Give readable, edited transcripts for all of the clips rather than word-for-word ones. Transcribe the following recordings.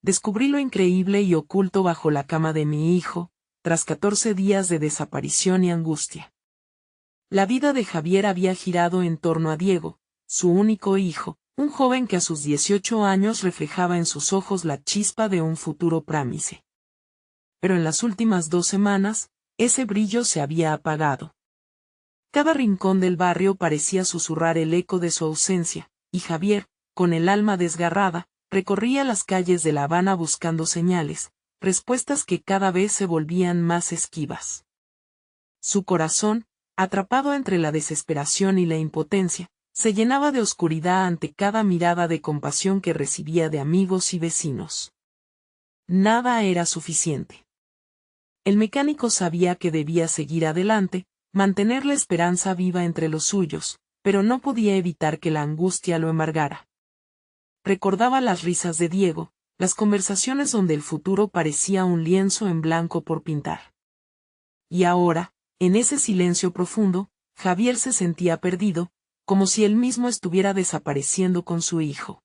Descubrí lo increíble y oculto bajo la cama de mi hijo, tras 14 días de desaparición y angustia. La vida de Javier había girado en torno a Diego, su único hijo, un joven que a sus 18 años reflejaba en sus ojos la chispa de un futuro prámice. Pero en las últimas 2 semanas, ese brillo se había apagado. Cada rincón del barrio parecía susurrar el eco de su ausencia, y Javier, con el alma desgarrada, recorría las calles de La Habana buscando señales, respuestas que cada vez se volvían más esquivas. Su corazón, atrapado entre la desesperación y la impotencia, se llenaba de oscuridad ante cada mirada de compasión que recibía de amigos y vecinos. Nada era suficiente. El mecánico sabía que debía seguir adelante, mantener la esperanza viva entre los suyos, pero no podía evitar que la angustia lo embargara. Recordaba las risas de Diego, las conversaciones donde el futuro parecía un lienzo en blanco por pintar. Y ahora, en ese silencio profundo, Javier se sentía perdido, como si él mismo estuviera desapareciendo con su hijo.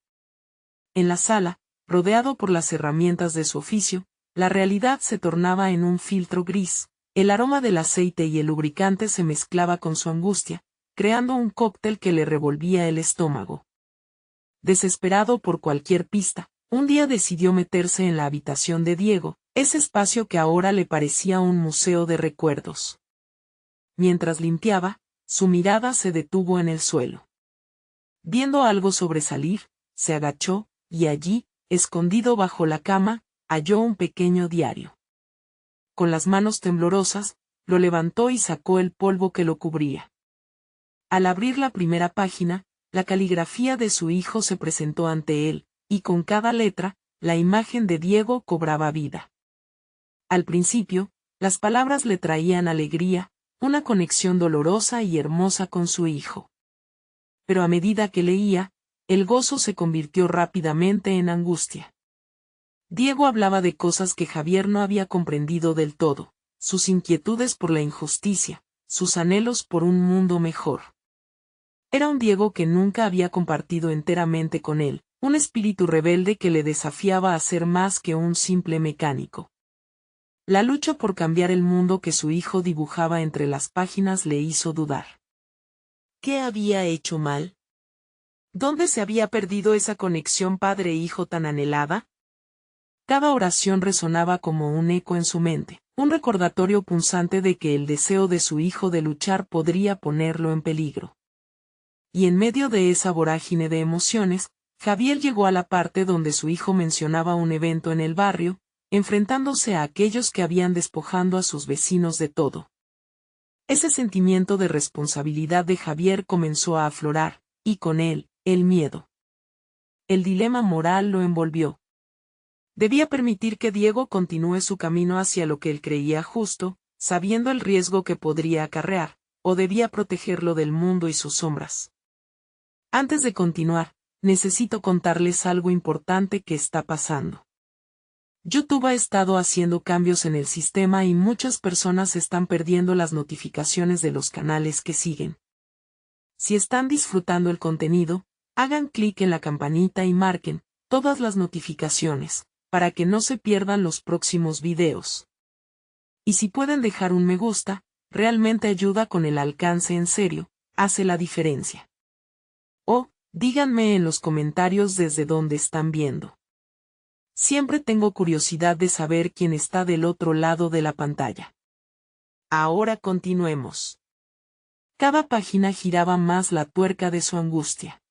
En la sala, rodeado por las herramientas de su oficio, la realidad se tornaba en un filtro gris, el aroma del aceite y el lubricante se mezclaba con su angustia, creando un cóctel que le revolvía el estómago. Desesperado por cualquier pista, un día decidió meterse en la habitación de Diego, ese espacio que ahora le parecía un museo de recuerdos. Mientras limpiaba, su mirada se detuvo en el suelo. Viendo algo sobresalir, se agachó, y allí, escondido bajo la cama, halló un pequeño diario. Con las manos temblorosas, lo levantó y sacó el polvo que lo cubría. Al abrir la primera página, la caligrafía de su hijo se presentó ante él, y con cada letra, la imagen de Diego cobraba vida. Al principio, las palabras le traían alegría, una conexión dolorosa y hermosa con su hijo. Pero a medida que leía, el gozo se convirtió rápidamente en angustia. Diego hablaba de cosas que Javier no había comprendido del todo, sus inquietudes por la injusticia, sus anhelos por un mundo mejor. Era un Diego que nunca había compartido enteramente con él, un espíritu rebelde que le desafiaba a ser más que un simple mecánico. La lucha por cambiar el mundo que su hijo dibujaba entre las páginas le hizo dudar. ¿Qué había hecho mal? ¿Dónde se había perdido esa conexión padre-hijo tan anhelada? Cada oración resonaba como un eco en su mente, un recordatorio punzante de que el deseo de su hijo de luchar podría ponerlo en peligro. Y en medio de esa vorágine de emociones, Javier llegó a la parte donde su hijo mencionaba un evento en el barrio, enfrentándose a aquellos que habían despojando a sus vecinos de todo. Ese sentimiento de responsabilidad de Javier comenzó a aflorar, y con él, el miedo. El dilema moral lo envolvió. Debía permitir que Diego continúe su camino hacia lo que él creía justo, sabiendo el riesgo que podría acarrear, o debía protegerlo del mundo y sus sombras. Antes de continuar, necesito contarles algo importante que está pasando. YouTube ha estado haciendo cambios en el sistema y muchas personas están perdiendo las notificaciones de los canales que siguen. Si están disfrutando el contenido, hagan clic en la campanita y marquen todas las notificaciones, para que no se pierdan los próximos videos. Y si pueden dejar un me gusta, realmente ayuda con el alcance en serio, hace la diferencia. O, díganme en los comentarios desde dónde están viendo. Siempre tengo curiosidad de saber quién está del otro lado de la pantalla. Ahora continuemos. Cada página giraba más la tuerca de su angustia.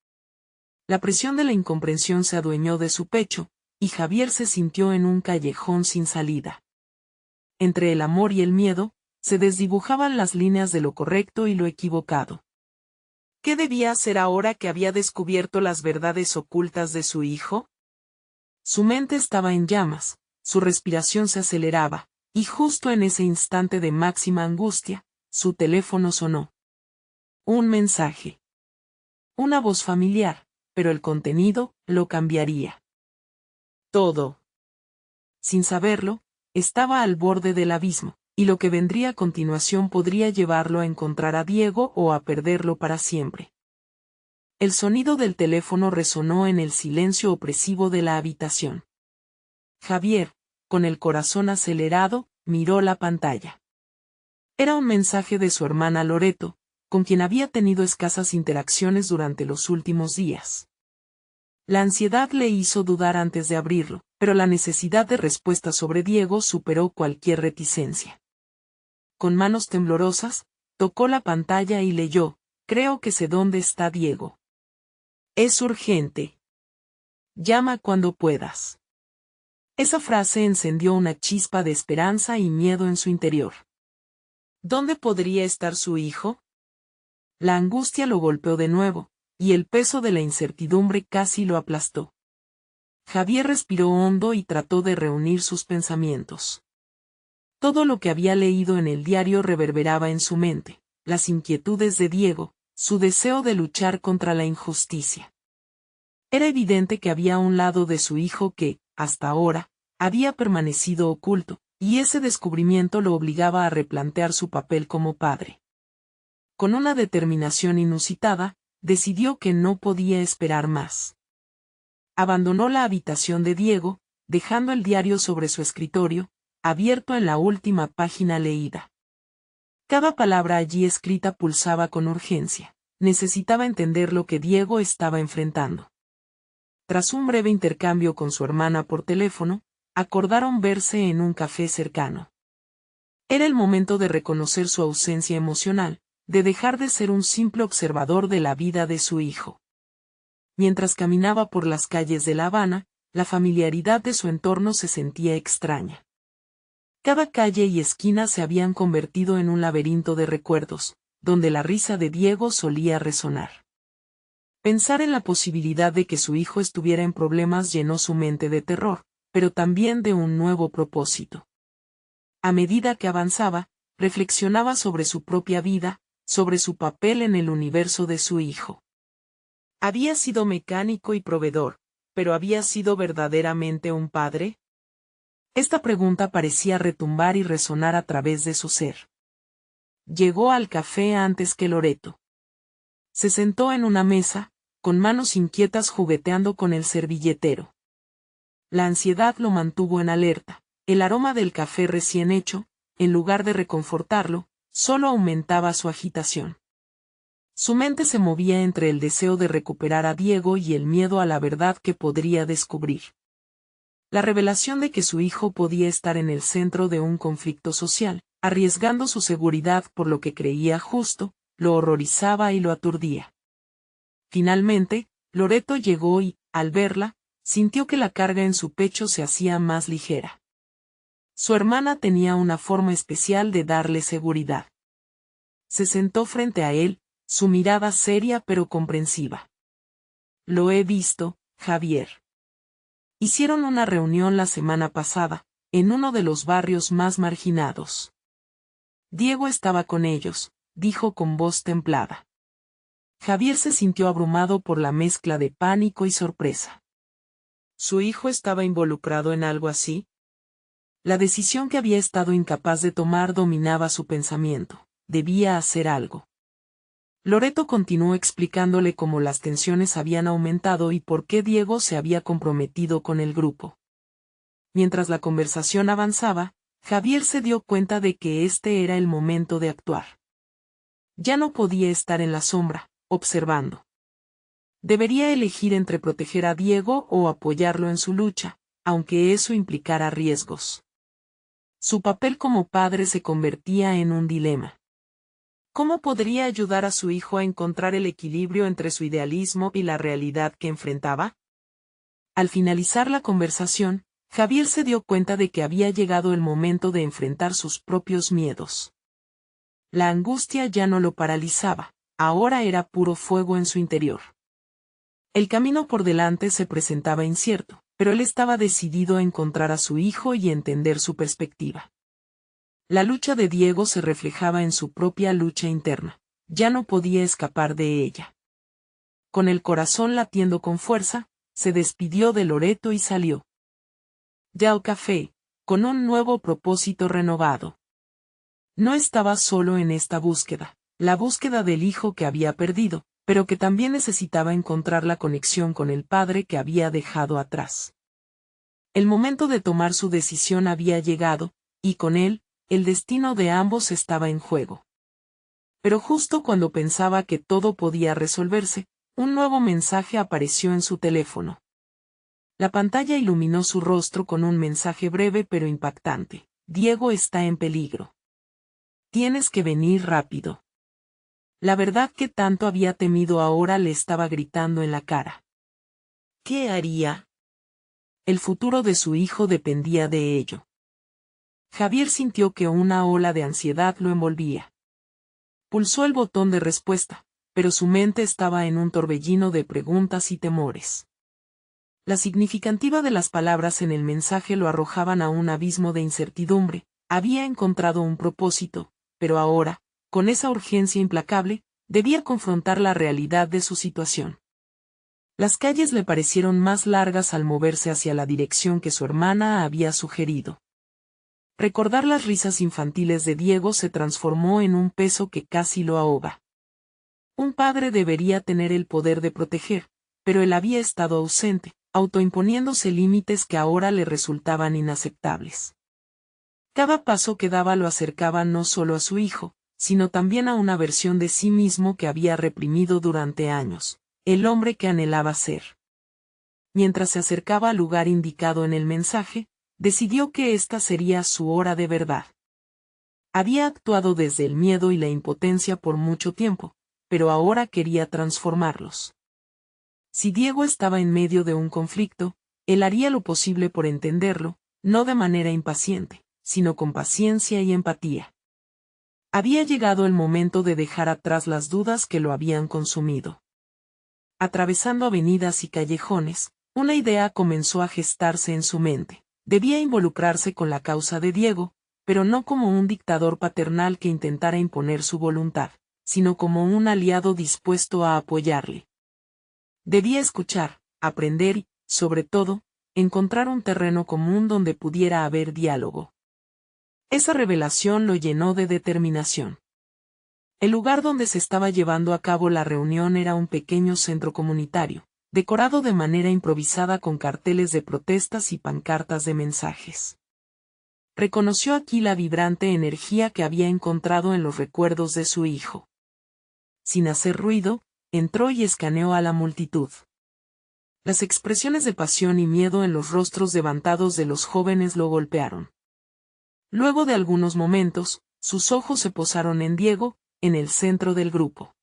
La presión de la incomprensión se adueñó de su pecho, y Javier se sintió en un callejón sin salida. Entre el amor y el miedo, se desdibujaban las líneas de lo correcto y lo equivocado. ¿Qué debía hacer ahora que había descubierto las verdades ocultas de su hijo? Su mente estaba en llamas, su respiración se aceleraba, y justo en ese instante de máxima angustia, su teléfono sonó. Un mensaje. Una voz familiar, pero el contenido lo cambiaría. Todo. Sin saberlo, estaba al borde del abismo, y lo que vendría a continuación podría llevarlo a encontrar a Diego o a perderlo para siempre. El sonido del teléfono resonó en el silencio opresivo de la habitación. Javier, con el corazón acelerado, miró la pantalla. Era un mensaje de su hermana Loreto, con quien había tenido escasas interacciones durante los últimos días. La ansiedad le hizo dudar antes de abrirlo, pero la necesidad de respuesta sobre Diego superó cualquier reticencia. Con manos temblorosas, tocó la pantalla y leyó: "Creo que sé dónde está Diego. Es urgente. Llama cuando puedas". Esa frase encendió una chispa de esperanza y miedo en su interior. ¿Dónde podría estar su hijo? La angustia lo golpeó de nuevo, y el peso de la incertidumbre casi lo aplastó. Javier respiró hondo y trató de reunir sus pensamientos. Todo lo que había leído en el diario reverberaba en su mente: las inquietudes de Diego, su deseo de luchar contra la injusticia. Era evidente que había un lado de su hijo que, hasta ahora, había permanecido oculto, y ese descubrimiento lo obligaba a replantear su papel como padre. Con una determinación inusitada, decidió que no podía esperar más. Abandonó la habitación de Diego, dejando el diario sobre su escritorio, abierto en la última página leída. Cada palabra allí escrita pulsaba con urgencia. Necesitaba entender lo que Diego estaba enfrentando. Tras un breve intercambio con su hermana por teléfono, acordaron verse en un café cercano. Era el momento de reconocer su ausencia emocional, de dejar de ser un simple observador de la vida de su hijo. Mientras caminaba por las calles de La Habana, la familiaridad de su entorno se sentía extraña. Cada calle y esquina se habían convertido en un laberinto de recuerdos, donde la risa de Diego solía resonar. Pensar en la posibilidad de que su hijo estuviera en problemas llenó su mente de terror, pero también de un nuevo propósito. A medida que avanzaba, reflexionaba sobre su propia vida, sobre su papel en el universo de su hijo. Había sido mecánico y proveedor, pero ¿había sido verdaderamente un padre? Esta pregunta parecía retumbar y resonar a través de su ser. Llegó al café antes que Loreto. Se sentó en una mesa, con manos inquietas jugueteando con el servilletero. La ansiedad lo mantuvo en alerta. El aroma del café recién hecho, en lugar de reconfortarlo, solo aumentaba su agitación. Su mente se movía entre el deseo de recuperar a Diego y el miedo a la verdad que podría descubrir. La revelación de que su hijo podía estar en el centro de un conflicto social, arriesgando su seguridad por lo que creía justo, lo horrorizaba y lo aturdía. Finalmente, Loreto llegó y, al verla, sintió que la carga en su pecho se hacía más ligera. Su hermana tenía una forma especial de darle seguridad. Se sentó frente a él, su mirada seria pero comprensiva. Lo he visto, Javier. Hicieron una reunión la semana pasada, en uno de los barrios más marginados. Diego estaba con ellos, dijo con voz templada. Javier se sintió abrumado por la mezcla de pánico y sorpresa. ¿Su hijo estaba involucrado en algo así? La decisión que había estado incapaz de tomar dominaba su pensamiento. Debía hacer algo. Loreto continuó explicándole cómo las tensiones habían aumentado y por qué Diego se había comprometido con el grupo. Mientras la conversación avanzaba, Javier se dio cuenta de que este era el momento de actuar. Ya no podía estar en la sombra, observando. Debería elegir entre proteger a Diego o apoyarlo en su lucha, aunque eso implicara riesgos. Su papel como padre se convertía en un dilema. ¿Cómo podría ayudar a su hijo a encontrar el equilibrio entre su idealismo y la realidad que enfrentaba? Al finalizar la conversación, Javier se dio cuenta de que había llegado el momento de enfrentar sus propios miedos. La angustia ya no lo paralizaba, ahora era puro fuego en su interior. El camino por delante se presentaba incierto, pero él estaba decidido a encontrar a su hijo y entender su perspectiva. La lucha de Diego se reflejaba en su propia lucha interna. Ya no podía escapar de ella. Con el corazón latiendo con fuerza, se despidió de Loreto y salió del café, con un nuevo propósito renovado. No estaba solo en esta búsqueda, la búsqueda del hijo que había perdido, pero que también necesitaba encontrar la conexión con el padre que había dejado atrás. El momento de tomar su decisión había llegado, y con él, el destino de ambos estaba en juego. Pero justo cuando pensaba que todo podía resolverse, un nuevo mensaje apareció en su teléfono. La pantalla iluminó su rostro con un mensaje breve pero impactante. Diego está en peligro. Tienes que venir rápido. La verdad que tanto había temido ahora le estaba gritando en la cara. ¿Qué haría? El futuro de su hijo dependía de ello. Javier sintió que una ola de ansiedad lo envolvía. Pulsó el botón de respuesta, pero su mente estaba en un torbellino de preguntas y temores. La significativa de las palabras en el mensaje lo arrojaban a un abismo de incertidumbre. Había encontrado un propósito, pero ahora, con esa urgencia implacable, debía confrontar la realidad de su situación. Las calles le parecieron más largas al moverse hacia la dirección que su hermana había sugerido. Recordar las risas infantiles de Diego se transformó en un peso que casi lo ahoga. Un padre debería tener el poder de proteger, pero él había estado ausente, autoimponiéndose límites que ahora le resultaban inaceptables. Cada paso que daba lo acercaba no solo a su hijo, sino también a una versión de sí mismo que había reprimido durante años, el hombre que anhelaba ser. Mientras se acercaba al lugar indicado en el mensaje, decidió que esta sería su hora de verdad. Había actuado desde el miedo y la impotencia por mucho tiempo, pero ahora quería transformarlos. Si Diego estaba en medio de un conflicto, él haría lo posible por entenderlo, no de manera impaciente, sino con paciencia y empatía. Había llegado el momento de dejar atrás las dudas que lo habían consumido. Atravesando avenidas y callejones, una idea comenzó a gestarse en su mente. Debía involucrarse con la causa de Diego, pero no como un dictador paternal que intentara imponer su voluntad, sino como un aliado dispuesto a apoyarle. Debía escuchar, aprender y, sobre todo, encontrar un terreno común donde pudiera haber diálogo. Esa revelación lo llenó de determinación. El lugar donde se estaba llevando a cabo la reunión era un pequeño centro comunitario, decorado de manera improvisada con carteles de protestas y pancartas de mensajes. Reconoció aquí la vibrante energía que había encontrado en los recuerdos de su hijo. Sin hacer ruido, entró y escaneó a la multitud. Las expresiones de pasión y miedo en los rostros levantados de los jóvenes lo golpearon. Luego de algunos momentos, sus ojos se posaron en Diego, en el centro del grupo.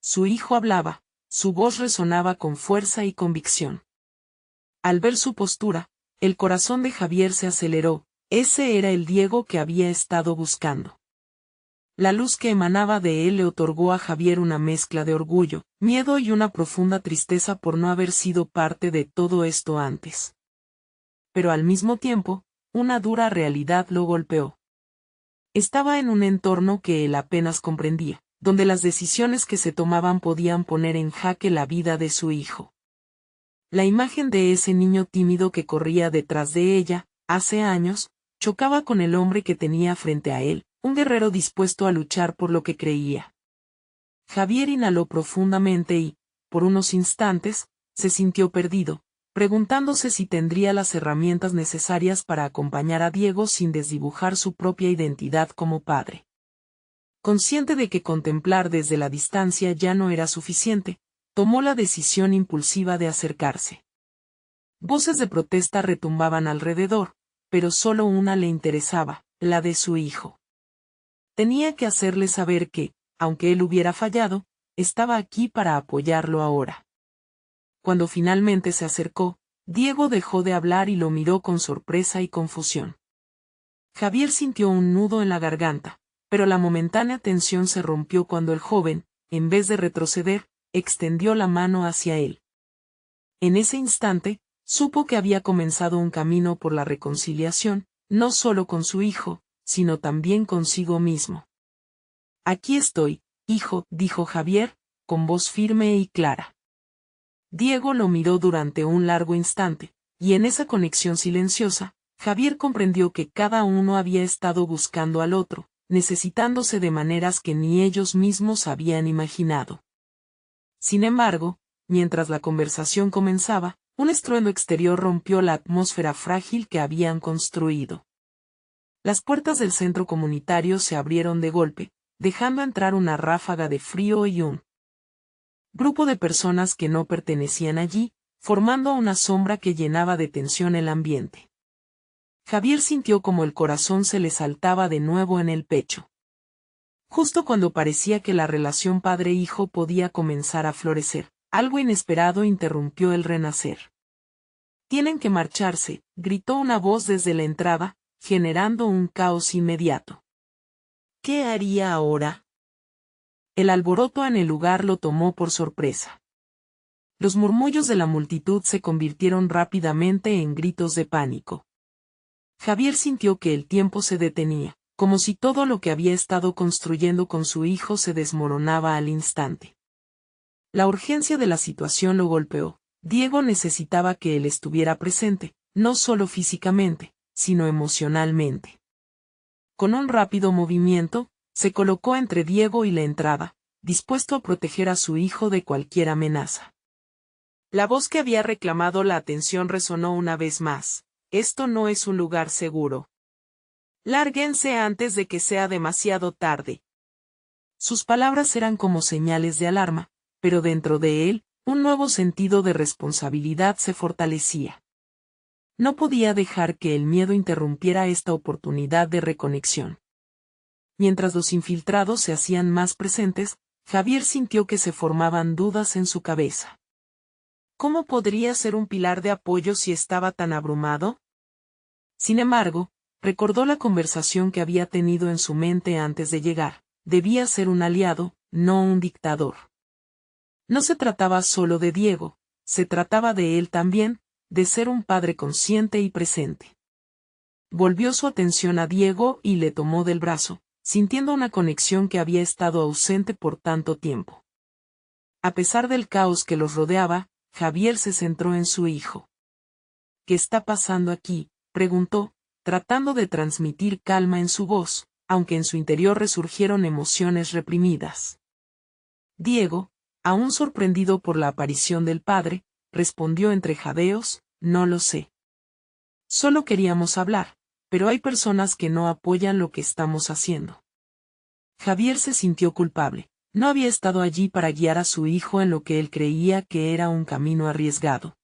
Su hijo hablaba, su voz resonaba con fuerza y convicción. Al ver su postura, el corazón de Javier se aceleró. Ese era el Diego que había estado buscando. La luz que emanaba de él le otorgó a Javier una mezcla de orgullo, miedo y una profunda tristeza por no haber sido parte de todo esto antes. Pero al mismo tiempo, una dura realidad lo golpeó. Estaba en un entorno que él apenas comprendía, donde las decisiones que se tomaban podían poner en jaque la vida de su hijo. La imagen de ese niño tímido que corría detrás de ella, hace años, chocaba con el hombre que tenía frente a él, un guerrero dispuesto a luchar por lo que creía. Javier inhaló profundamente y, por unos instantes, se sintió perdido, preguntándose si tendría las herramientas necesarias para acompañar a Diego sin desdibujar su propia identidad como padre. Consciente de que contemplar desde la distancia ya no era suficiente, tomó la decisión impulsiva de acercarse. Voces de protesta retumbaban alrededor, pero solo una le interesaba, la de su hijo. Tenía que hacerle saber que, aunque él hubiera fallado, estaba aquí para apoyarlo ahora. Cuando finalmente se acercó, Diego dejó de hablar y lo miró con sorpresa y confusión. Javier sintió un nudo en la garganta, pero la momentánea tensión se rompió cuando el joven, en vez de retroceder, extendió la mano hacia él. En ese instante, supo que había comenzado un camino por la reconciliación, no solo con su hijo, sino también consigo mismo. Aquí estoy, hijo, dijo Javier, con voz firme y clara. Diego lo miró durante un largo instante, y en esa conexión silenciosa, Javier comprendió que cada uno había estado buscando al otro, necesitándose de maneras que ni ellos mismos habían imaginado. Sin embargo, mientras la conversación comenzaba, Un estruendo exterior rompió la atmósfera frágil que habían construido. Las puertas del centro comunitario se abrieron de golpe, dejando entrar una ráfaga de frío y un grupo de personas que no pertenecían allí, formando una sombra que llenaba de tensión el ambiente. Javier sintió como el corazón se le saltaba de nuevo en el pecho. Justo cuando parecía que la relación padre-hijo podía comenzar a florecer, algo inesperado interrumpió el renacer. «Tienen que marcharse», gritó una voz desde la entrada, generando un caos inmediato. ¿Qué haría ahora? El alboroto en el lugar lo tomó por sorpresa. Los murmullos de la multitud se convirtieron rápidamente en gritos de pánico. Javier sintió que el tiempo se detenía, como si todo lo que había estado construyendo con su hijo se desmoronaba al instante. La urgencia de la situación lo golpeó. Diego necesitaba que él estuviera presente, no solo físicamente, sino emocionalmente. Con un rápido movimiento, se colocó entre Diego y la entrada, dispuesto a proteger a su hijo de cualquier amenaza. La voz que había reclamado la atención resonó una vez más. «Esto no es un lugar seguro. Lárguense antes de que sea demasiado tarde». Sus palabras eran como señales de alarma, pero dentro de él, un nuevo sentido de responsabilidad se fortalecía. No podía dejar que el miedo interrumpiera esta oportunidad de reconexión. Mientras los infiltrados se hacían más presentes, Javier sintió que se formaban dudas en su cabeza. ¿Cómo podría ser un pilar de apoyo si estaba tan abrumado? Sin embargo, recordó la conversación que había tenido en su mente antes de llegar. Debía ser un aliado, no un dictador. No se trataba solo de Diego, se trataba de él también, de ser un padre consciente y presente. Volvió su atención a Diego y le tomó del brazo, sintiendo una conexión que había estado ausente por tanto tiempo. A pesar del caos que los rodeaba, Javier se centró en su hijo. «¿Qué está pasando aquí?», preguntó, tratando de transmitir calma en su voz, aunque en su interior resurgieron emociones reprimidas. Diego, aún sorprendido por la aparición del padre, respondió entre jadeos: «No lo sé. Solo queríamos hablar, pero hay personas que no apoyan lo que estamos haciendo». Javier se sintió culpable. No había estado allí para guiar a su hijo en lo que él creía que era un camino arriesgado.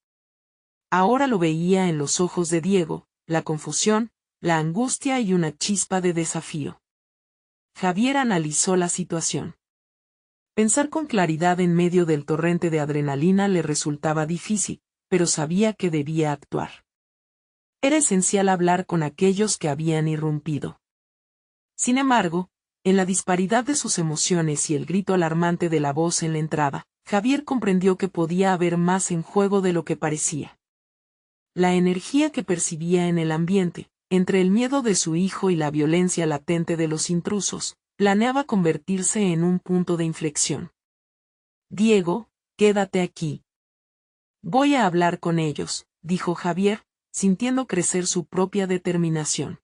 Ahora lo veía en los ojos de Diego, la confusión, la angustia y una chispa de desafío. Javier analizó la situación. Pensar con claridad en medio del torrente de adrenalina le resultaba difícil, pero sabía que debía actuar. Era esencial hablar con aquellos que habían irrumpido. Sin embargo, en la disparidad de sus emociones y el grito alarmante de la voz en la entrada, Javier comprendió que podía haber más en juego de lo que parecía. La energía que percibía en el ambiente, entre el miedo de su hijo y la violencia latente de los intrusos, planeaba convertirse en un punto de inflexión. «Diego, quédate aquí. Voy a hablar con ellos», dijo Javier, sintiendo crecer su propia determinación.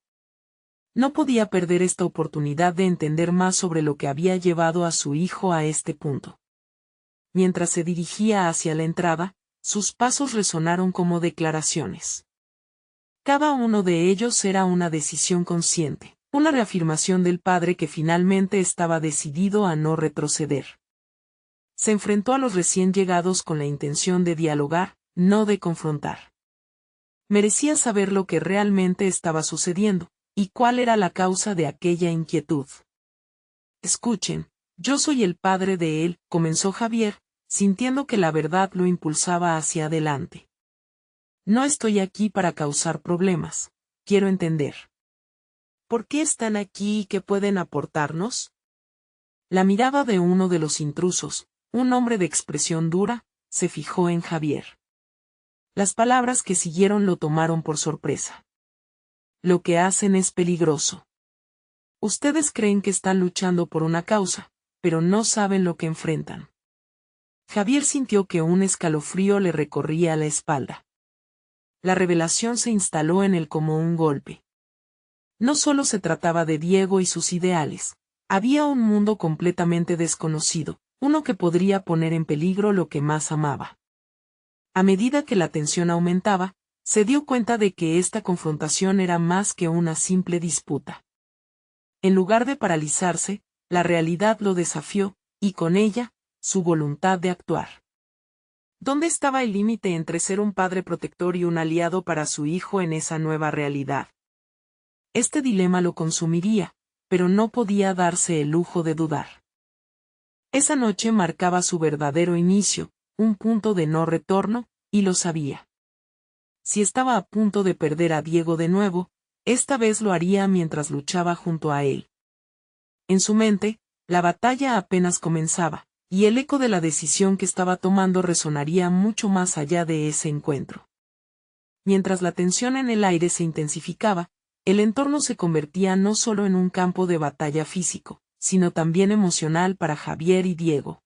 No podía perder esta oportunidad de entender más sobre lo que había llevado a su hijo a este punto. Mientras se dirigía hacia la entrada, sus pasos resonaron como declaraciones. Cada uno de ellos era una decisión consciente, una reafirmación del padre que finalmente estaba decidido a no retroceder. Se enfrentó a los recién llegados con la intención de dialogar, no de confrontar. Merecía saber lo que realmente estaba sucediendo, y cuál era la causa de aquella inquietud. «Escuchen, yo soy el padre de él», comenzó Javier, sintiendo que la verdad lo impulsaba hacia adelante. «No estoy aquí para causar problemas, quiero entender. ¿Por qué están aquí y qué pueden aportarnos?» La mirada de uno de los intrusos, un hombre de expresión dura, se fijó en Javier. Las palabras que siguieron lo tomaron por sorpresa. «Lo que hacen es peligroso. Ustedes creen que están luchando por una causa, pero no saben lo que enfrentan». Javier sintió que un escalofrío le recorría la espalda. La revelación se instaló en él como un golpe. No solo se trataba de Diego y sus ideales, había un mundo completamente desconocido, uno que podría poner en peligro lo que más amaba. A medida que la tensión aumentaba, se dio cuenta de que esta confrontación era más que una simple disputa. En lugar de paralizarse, la realidad lo desafió, y con ella, su voluntad de actuar. ¿Dónde estaba el límite entre ser un padre protector y un aliado para su hijo en esa nueva realidad? Este dilema lo consumiría, pero no podía darse el lujo de dudar. Esa noche marcaba su verdadero inicio, un punto de no retorno, y lo sabía. Si estaba a punto de perder a Diego de nuevo, esta vez lo haría mientras luchaba junto a él. En su mente, la batalla apenas comenzaba, y el eco de la decisión que estaba tomando resonaría mucho más allá de ese encuentro. Mientras la tensión en el aire se intensificaba, el entorno se convertía no solo en un campo de batalla físico, sino también emocional para Javier y Diego.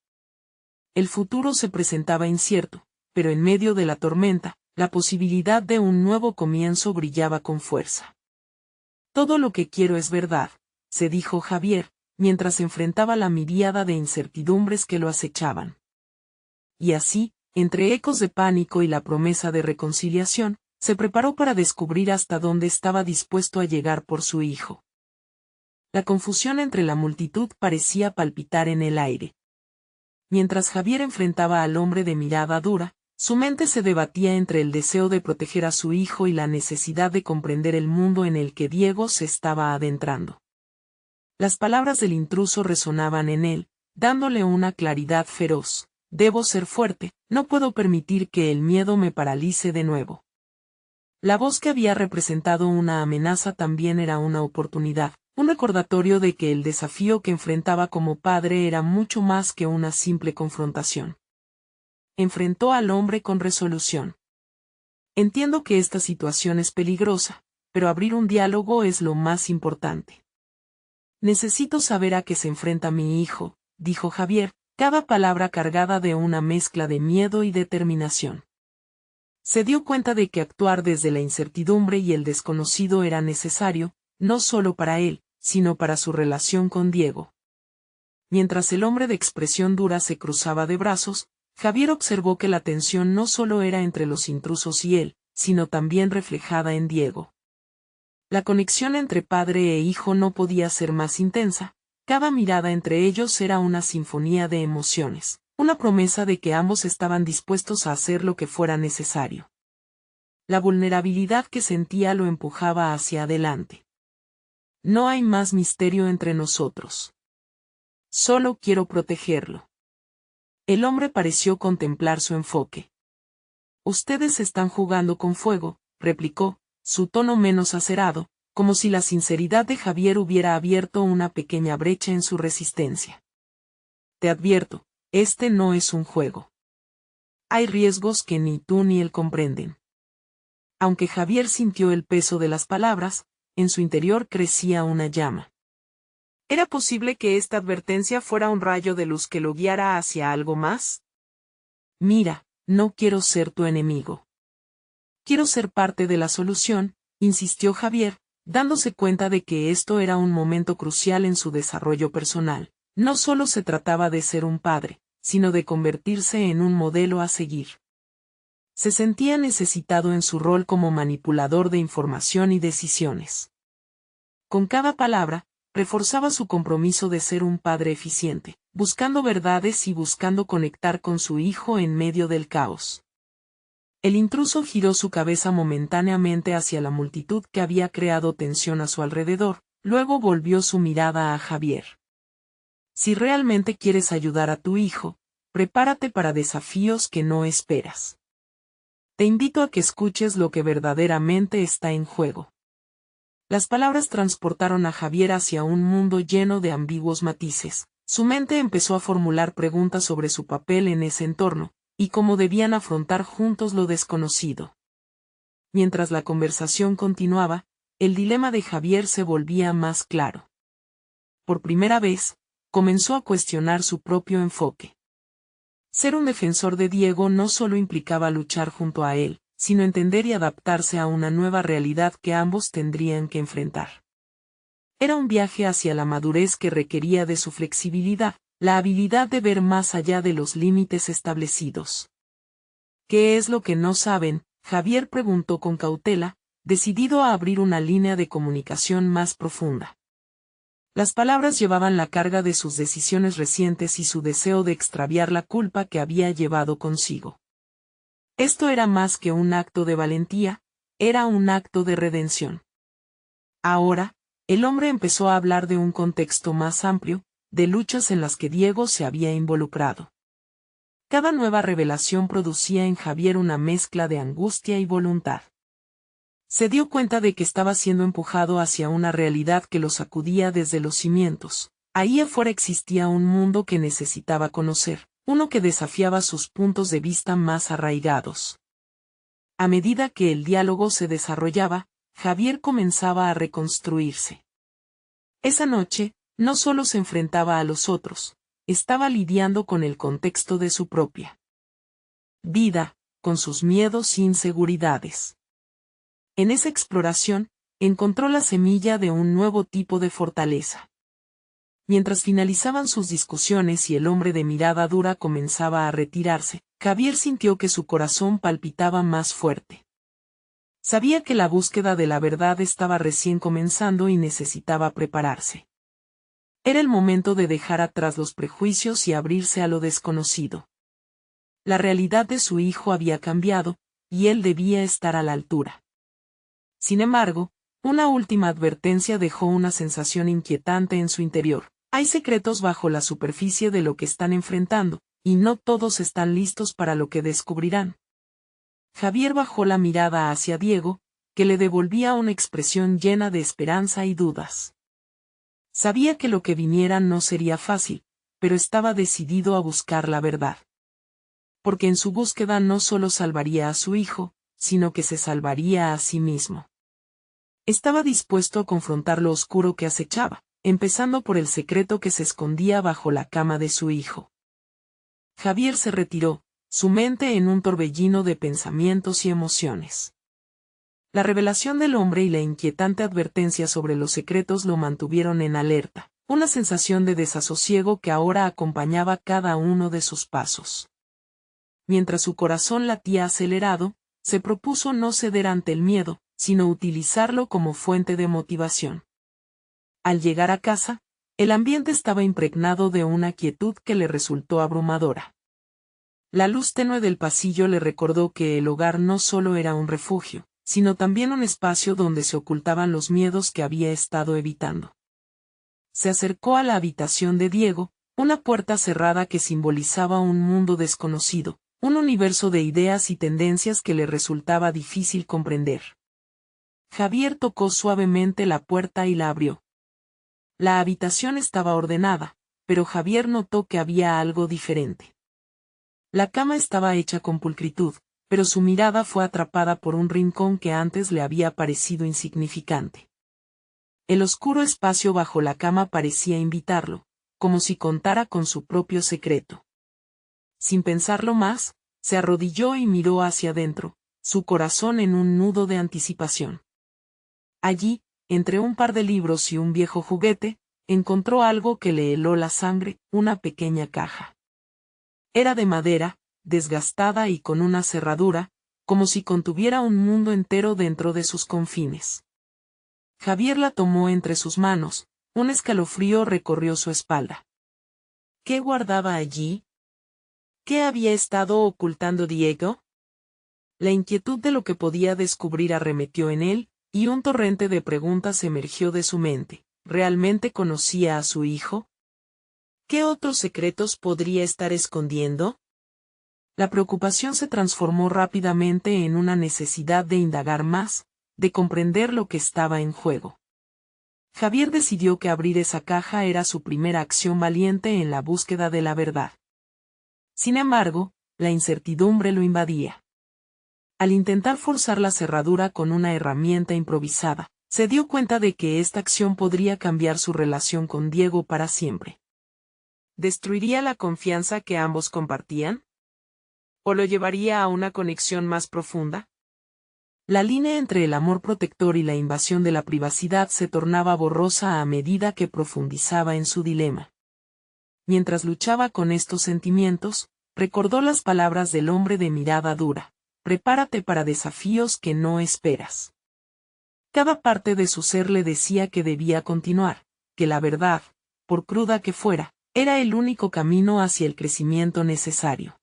El futuro se presentaba incierto, pero en medio de la tormenta, la posibilidad de un nuevo comienzo brillaba con fuerza. Todo lo que quiero es verdad, se dijo Javier, mientras enfrentaba la miríada de incertidumbres que lo acechaban. Y así, entre ecos de pánico y la promesa de reconciliación, se preparó para descubrir hasta dónde estaba dispuesto a llegar por su hijo. La confusión entre la multitud parecía palpitar en el aire. Mientras Javier enfrentaba al hombre de mirada dura, su mente se debatía entre el deseo de proteger a su hijo y la necesidad de comprender el mundo en el que Diego se estaba adentrando. Las palabras del intruso resonaban en él, dándole una claridad feroz. Debo ser fuerte, no puedo permitir que el miedo me paralice de nuevo. La voz que había representado una amenaza también era una oportunidad, un recordatorio de que el desafío que enfrentaba como padre era mucho más que una simple confrontación. Enfrentó al hombre con resolución. Entiendo que esta situación es peligrosa, pero abrir un diálogo es lo más importante. Necesito saber a qué se enfrenta mi hijo, dijo Javier, cada palabra cargada de una mezcla de miedo y determinación. Se dio cuenta de que actuar desde la incertidumbre y el desconocido era necesario, no solo para él, sino para su relación con Diego. Mientras el hombre de expresión dura se cruzaba de brazos, Javier observó que la tensión no solo era entre los intrusos y él, sino también reflejada en Diego. La conexión entre padre e hijo no podía ser más intensa, cada mirada entre ellos era una sinfonía de emociones, una promesa de que ambos estaban dispuestos a hacer lo que fuera necesario. La vulnerabilidad que sentía lo empujaba hacia adelante. No hay más misterio entre nosotros. Solo quiero protegerlo. El hombre pareció contemplar su enfoque. Ustedes están jugando con fuego, replicó, su tono menos acerado, como si la sinceridad de Javier hubiera abierto una pequeña brecha en su resistencia. Te advierto, este no es un juego. Hay riesgos que ni tú ni él comprenden. Aunque Javier sintió el peso de las palabras, en su interior crecía una llama. ¿Era posible que esta advertencia fuera un rayo de luz que lo guiara hacia algo más? Mira, no quiero ser tu enemigo. Quiero ser parte de la solución, insistió Javier, dándose cuenta de que esto era un momento crucial en su desarrollo personal. No solo se trataba de ser un padre, sino de convertirse en un modelo a seguir. Se sentía necesitado en su rol como manipulador de información y decisiones. Con cada palabra, reforzaba su compromiso de ser un padre eficiente, buscando verdades y buscando conectar con su hijo en medio del caos. El intruso giró su cabeza momentáneamente hacia la multitud que había creado tensión a su alrededor, luego volvió su mirada a Javier. Si realmente quieres ayudar a tu hijo, prepárate para desafíos que no esperas. Te invito a que escuches lo que verdaderamente está en juego. Las palabras transportaron a Javier hacia un mundo lleno de ambiguos matices. Su mente empezó a formular preguntas sobre su papel en ese entorno, y cómo debían afrontar juntos lo desconocido. Mientras la conversación continuaba, el dilema de Javier se volvía más claro. Por primera vez, comenzó a cuestionar su propio enfoque. Ser un defensor de Diego no solo implicaba luchar junto a él, sino entender y adaptarse a una nueva realidad que ambos tendrían que enfrentar. Era un viaje hacia la madurez que requería de su flexibilidad, la habilidad de ver más allá de los límites establecidos. ¿Qué es lo que no saben?, Javier preguntó con cautela, decidido a abrir una línea de comunicación más profunda. Las palabras llevaban la carga de sus decisiones recientes y su deseo de extraviar la culpa que había llevado consigo. Esto era más que un acto de valentía, era un acto de redención. Ahora, el hombre empezó a hablar de un contexto más amplio, de luchas en las que Diego se había involucrado. Cada nueva revelación producía en Javier una mezcla de angustia y voluntad. Se dio cuenta de que estaba siendo empujado hacia una realidad que lo sacudía desde los cimientos. Ahí afuera existía un mundo que necesitaba conocer, uno que desafiaba sus puntos de vista más arraigados. A medida que el diálogo se desarrollaba, Javier comenzaba a reconstruirse. Esa noche, no solo se enfrentaba a los otros, estaba lidiando con el contexto de su propia vida, con sus miedos e inseguridades. En esa exploración, encontró la semilla de un nuevo tipo de fortaleza. Mientras finalizaban sus discusiones y el hombre de mirada dura comenzaba a retirarse, Javier sintió que su corazón palpitaba más fuerte. Sabía que la búsqueda de la verdad estaba recién comenzando y necesitaba prepararse. Era el momento de dejar atrás los prejuicios y abrirse a lo desconocido. La realidad de su hijo había cambiado, y él debía estar a la altura. Sin embargo, una última advertencia dejó una sensación inquietante en su interior. Hay secretos bajo la superficie de lo que están enfrentando, y no todos están listos para lo que descubrirán. Javier bajó la mirada hacia Diego, que le devolvía una expresión llena de esperanza y dudas. Sabía que lo que viniera no sería fácil, pero estaba decidido a buscar la verdad. Porque en su búsqueda no solo salvaría a su hijo, sino que se salvaría a sí mismo. Estaba dispuesto a confrontar lo oscuro que acechaba, empezando por el secreto que se escondía bajo la cama de su hijo. Javier se retiró, su mente en un torbellino de pensamientos y emociones. La revelación del hombre y la inquietante advertencia sobre los secretos lo mantuvieron en alerta, una sensación de desasosiego que ahora acompañaba cada uno de sus pasos. Mientras su corazón latía acelerado, se propuso no ceder ante el miedo, sino utilizarlo como fuente de motivación. Al llegar a casa, el ambiente estaba impregnado de una quietud que le resultó abrumadora. La luz tenue del pasillo le recordó que el hogar no solo era un refugio, sino también un espacio donde se ocultaban los miedos que había estado evitando. Se acercó a la habitación de Diego, una puerta cerrada que simbolizaba un mundo desconocido, un universo de ideas y tendencias que le resultaba difícil comprender. Javier tocó suavemente la puerta y la abrió. La habitación estaba ordenada, pero Javier notó que había algo diferente. La cama estaba hecha con pulcritud, pero su mirada fue atrapada por un rincón que antes le había parecido insignificante. El oscuro espacio bajo la cama parecía invitarlo, como si contara con su propio secreto. Sin pensarlo más, se arrodilló y miró hacia adentro, su corazón en un nudo de anticipación. Allí, entre un par de libros y un viejo juguete, encontró algo que le heló la sangre, una pequeña caja. Era de madera, desgastada y con una cerradura, como si contuviera un mundo entero dentro de sus confines. Javier la tomó entre sus manos, un escalofrío recorrió su espalda. ¿Qué guardaba allí? ¿Qué había estado ocultando Diego? La inquietud de lo que podía descubrir arremetió en él, y un torrente de preguntas emergió de su mente. ¿Realmente conocía a su hijo? ¿Qué otros secretos podría estar escondiendo? La preocupación se transformó rápidamente en una necesidad de indagar más, de comprender lo que estaba en juego. Javier decidió que abrir esa caja era su primera acción valiente en la búsqueda de la verdad. Sin embargo, la incertidumbre lo invadía. Al intentar forzar la cerradura con una herramienta improvisada, se dio cuenta de que esta acción podría cambiar su relación con Diego para siempre. ¿Destruiría la confianza que ambos compartían? ¿O lo llevaría a una conexión más profunda? La línea entre el amor protector y la invasión de la privacidad se tornaba borrosa a medida que profundizaba en su dilema. Mientras luchaba con estos sentimientos, recordó las palabras del hombre de mirada dura: prepárate para desafíos que no esperas. Cada parte de su ser le decía que debía continuar, que la verdad, por cruda que fuera, era el único camino hacia el crecimiento necesario.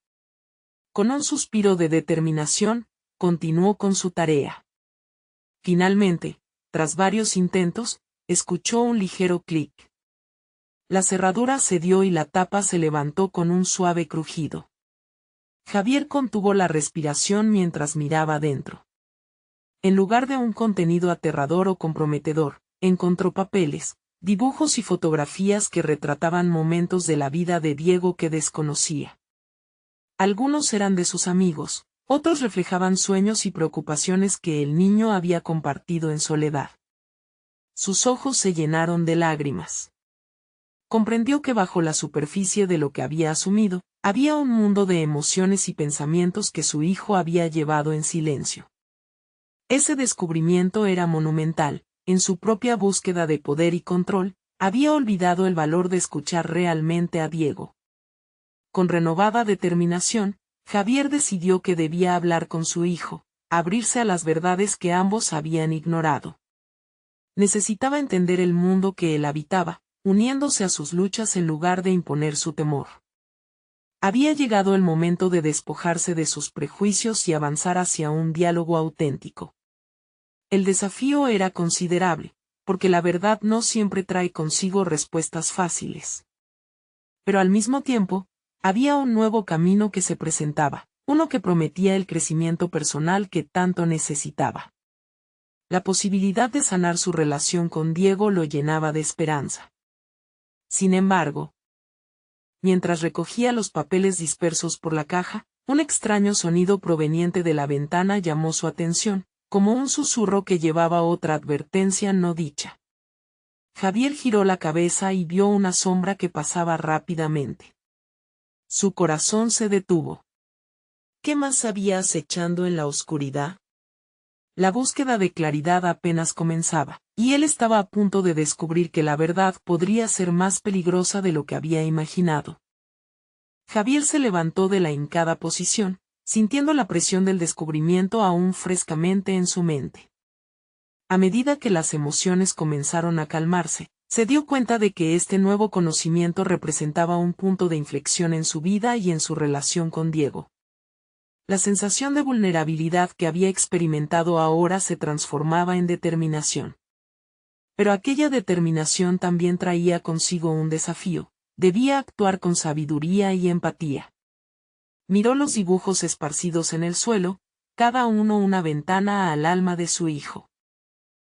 Con un suspiro de determinación, continuó con su tarea. Finalmente, tras varios intentos, escuchó un ligero clic. La cerradura cedió y la tapa se levantó con un suave crujido. Javier contuvo la respiración mientras miraba dentro. En lugar de un contenido aterrador o comprometedor, encontró papeles, dibujos y fotografías que retrataban momentos de la vida de Diego que desconocía. Algunos eran de sus amigos, otros reflejaban sueños y preocupaciones que el niño había compartido en soledad. Sus ojos se llenaron de lágrimas. Comprendió que bajo la superficie de lo que había asumido, había un mundo de emociones y pensamientos que su hijo había llevado en silencio. Ese descubrimiento era monumental. En su propia búsqueda de poder y control, había olvidado el valor de escuchar realmente a Diego. Con renovada determinación, Javier decidió que debía hablar con su hijo, abrirse a las verdades que ambos habían ignorado. Necesitaba entender el mundo que él habitaba, uniéndose a sus luchas en lugar de imponer su temor. Había llegado el momento de despojarse de sus prejuicios y avanzar hacia un diálogo auténtico. El desafío era considerable, porque la verdad no siempre trae consigo respuestas fáciles. Pero al mismo tiempo, había un nuevo camino que se presentaba, uno que prometía el crecimiento personal que tanto necesitaba. La posibilidad de sanar su relación con Diego lo llenaba de esperanza. Sin embargo, mientras recogía los papeles dispersos por la caja, un extraño sonido proveniente de la ventana llamó su atención, como un susurro que llevaba otra advertencia no dicha. Javier giró la cabeza y vio una sombra que pasaba rápidamente. Su corazón se detuvo. ¿Qué más había acechando en la oscuridad? La búsqueda de claridad apenas comenzaba, y él estaba a punto de descubrir que la verdad podría ser más peligrosa de lo que había imaginado. Javier se levantó de la hincada posición, sintiendo la presión del descubrimiento aún frescamente en su mente. A medida que las emociones comenzaron a calmarse, se dio cuenta de que este nuevo conocimiento representaba un punto de inflexión en su vida y en su relación con Diego. La sensación de vulnerabilidad que había experimentado ahora se transformaba en determinación. Pero aquella determinación también traía consigo un desafío: debía actuar con sabiduría y empatía. Miró los dibujos esparcidos en el suelo, cada uno una ventana al alma de su hijo.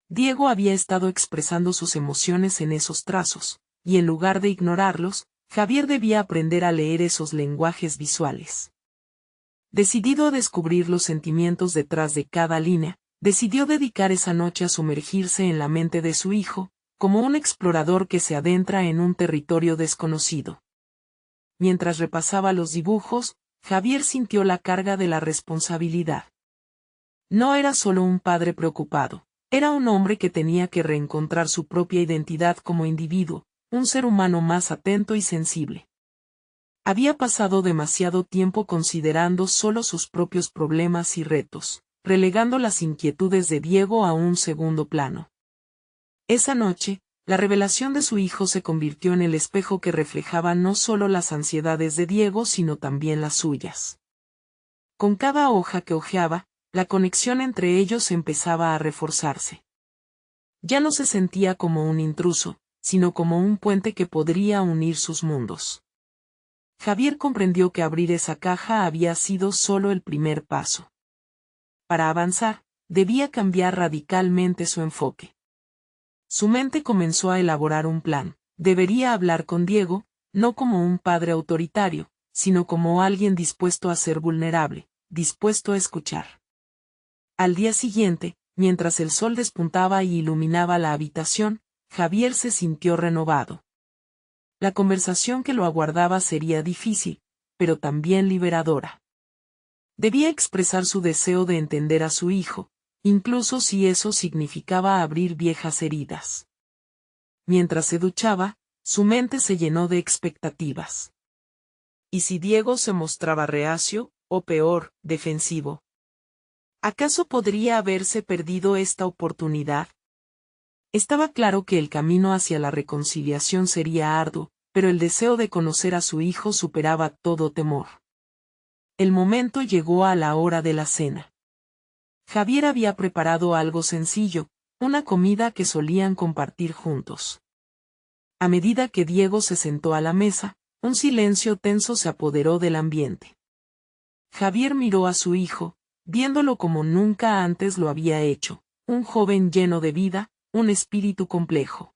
Diego había estado expresando sus emociones en esos trazos, y en lugar de ignorarlos, Javier debía aprender a leer esos lenguajes visuales. Decidido a descubrir los sentimientos detrás de cada línea, decidió dedicar esa noche a sumergirse en la mente de su hijo, como un explorador que se adentra en un territorio desconocido. Mientras repasaba los dibujos, Javier sintió la carga de la responsabilidad. No era solo un padre preocupado, era un hombre que tenía que reencontrar su propia identidad como individuo, un ser humano más atento y sensible. Había pasado demasiado tiempo considerando solo sus propios problemas y retos, relegando las inquietudes de Diego a un segundo plano. Esa noche, la revelación de su hijo se convirtió en el espejo que reflejaba no solo las ansiedades de Diego sino también las suyas. Con cada hoja que hojeaba, la conexión entre ellos empezaba a reforzarse. Ya no se sentía como un intruso, sino como un puente que podría unir sus mundos. Javier comprendió que abrir esa caja había sido solo el primer paso. Para avanzar, debía cambiar radicalmente su enfoque. Su mente comenzó a elaborar un plan. Debería hablar con Diego, no como un padre autoritario, sino como alguien dispuesto a ser vulnerable, dispuesto a escuchar. Al día siguiente, mientras el sol despuntaba y iluminaba la habitación, Javier se sintió renovado. La conversación que lo aguardaba sería difícil, pero también liberadora. Debía expresar su deseo de entender a su hijo, incluso si eso significaba abrir viejas heridas. Mientras se duchaba, su mente se llenó de expectativas. ¿Y si Diego se mostraba reacio, o peor, defensivo? ¿Acaso podría haberse perdido esta oportunidad? Estaba claro que el camino hacia la reconciliación sería arduo, pero el deseo de conocer a su hijo superaba todo temor. El momento llegó a la hora de la cena. Javier había preparado algo sencillo, una comida que solían compartir juntos. A medida que Diego se sentó a la mesa, un silencio tenso se apoderó del ambiente. Javier miró a su hijo, viéndolo como nunca antes lo había hecho, un joven lleno de vida, un espíritu complejo.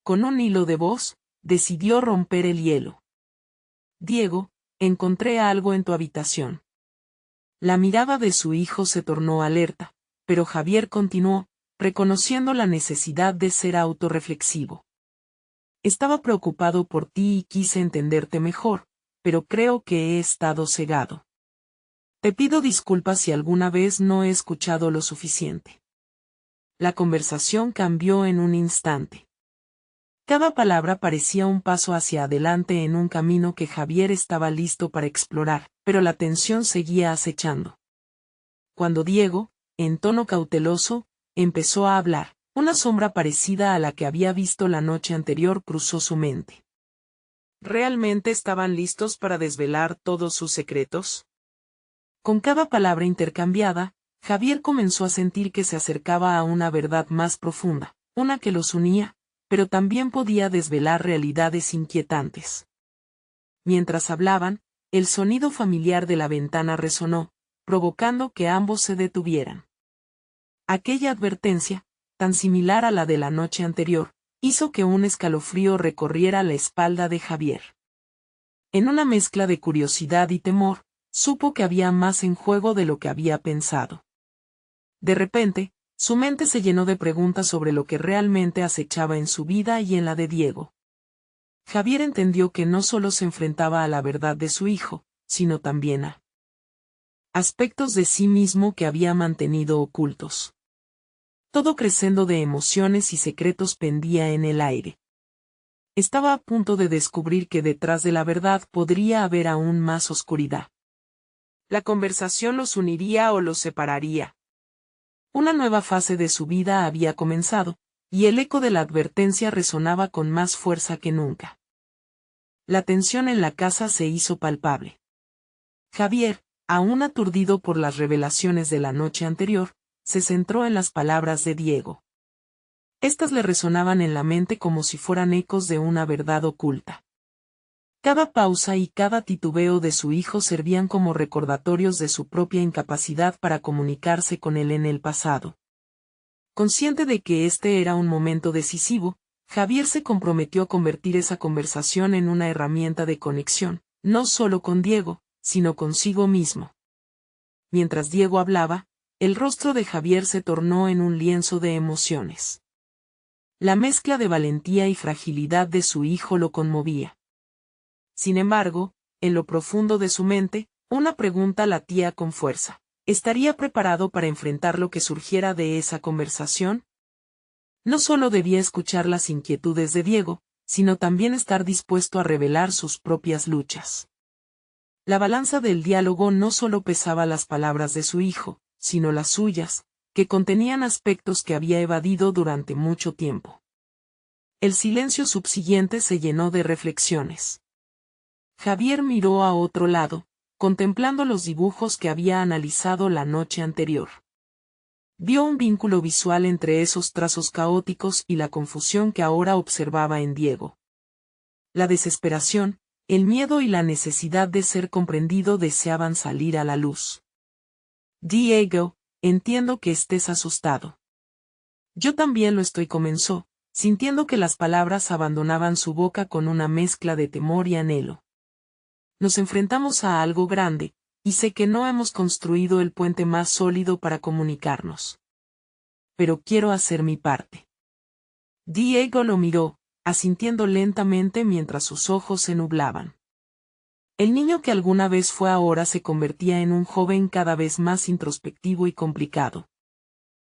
Con un hilo de voz, decidió romper el hielo. Diego, encontré algo en tu habitación. La mirada de su hijo se tornó alerta, pero Javier continuó, reconociendo la necesidad de ser autorreflexivo. Estaba preocupado por ti y quise entenderte mejor, pero creo que he estado cegado. Te pido disculpas si alguna vez no he escuchado lo suficiente. La conversación cambió en un instante. Cada palabra parecía un paso hacia adelante en un camino que Javier estaba listo para explorar, pero la tensión seguía acechando. Cuando Diego, en tono cauteloso, empezó a hablar, una sombra parecida a la que había visto la noche anterior cruzó su mente. ¿Realmente estaban listos para desvelar todos sus secretos? Con cada palabra intercambiada, Javier comenzó a sentir que se acercaba a una verdad más profunda, una que los unía, pero también podía desvelar realidades inquietantes. Mientras hablaban, el sonido familiar de la ventana resonó, provocando que ambos se detuvieran. Aquella advertencia, tan similar a la de la noche anterior, hizo que un escalofrío recorriera la espalda de Javier. En una mezcla de curiosidad y temor, supo que había más en juego de lo que había pensado. De repente, su mente se llenó de preguntas sobre lo que realmente acechaba en su vida y en la de Diego. Javier entendió que no solo se enfrentaba a la verdad de su hijo, sino también a aspectos de sí mismo que había mantenido ocultos. Todo crescendo de emociones y secretos pendía en el aire. Estaba a punto de descubrir que detrás de la verdad podría haber aún más oscuridad. La conversación los uniría o los separaría. Una nueva fase de su vida había comenzado, y el eco de la advertencia resonaba con más fuerza que nunca. La tensión en la casa se hizo palpable. Javier, aún aturdido por las revelaciones de la noche anterior, se centró en las palabras de Diego. Estas le resonaban en la mente como si fueran ecos de una verdad oculta. Cada pausa y cada titubeo de su hijo servían como recordatorios de su propia incapacidad para comunicarse con él en el pasado. Consciente de que este era un momento decisivo, Javier se comprometió a convertir esa conversación en una herramienta de conexión, no solo con Diego, sino consigo mismo. Mientras Diego hablaba, el rostro de Javier se tornó en un lienzo de emociones. La mezcla de valentía y fragilidad de su hijo lo conmovía. Sin embargo, en lo profundo de su mente, una pregunta latía con fuerza. ¿Estaría preparado para enfrentar lo que surgiera de esa conversación? No solo debía escuchar las inquietudes de Diego, sino también estar dispuesto a revelar sus propias luchas. La balanza del diálogo no solo pesaba las palabras de su hijo, sino las suyas, que contenían aspectos que había evadido durante mucho tiempo. El silencio subsiguiente se llenó de reflexiones. Javier miró a otro lado, contemplando los dibujos que había analizado la noche anterior. Vio un vínculo visual entre esos trazos caóticos y la confusión que ahora observaba en Diego. La desesperación, el miedo y la necesidad de ser comprendido deseaban salir a la luz. Diego, entiendo que estés asustado. Yo también lo estoy, comenzó, sintiendo que las palabras abandonaban su boca con una mezcla de temor y anhelo. Nos enfrentamos a algo grande, y sé que no hemos construido el puente más sólido para comunicarnos. Pero quiero hacer mi parte. Diego lo miró, asintiendo lentamente mientras sus ojos se nublaban. El niño que alguna vez fue ahora se convertía en un joven cada vez más introspectivo y complicado.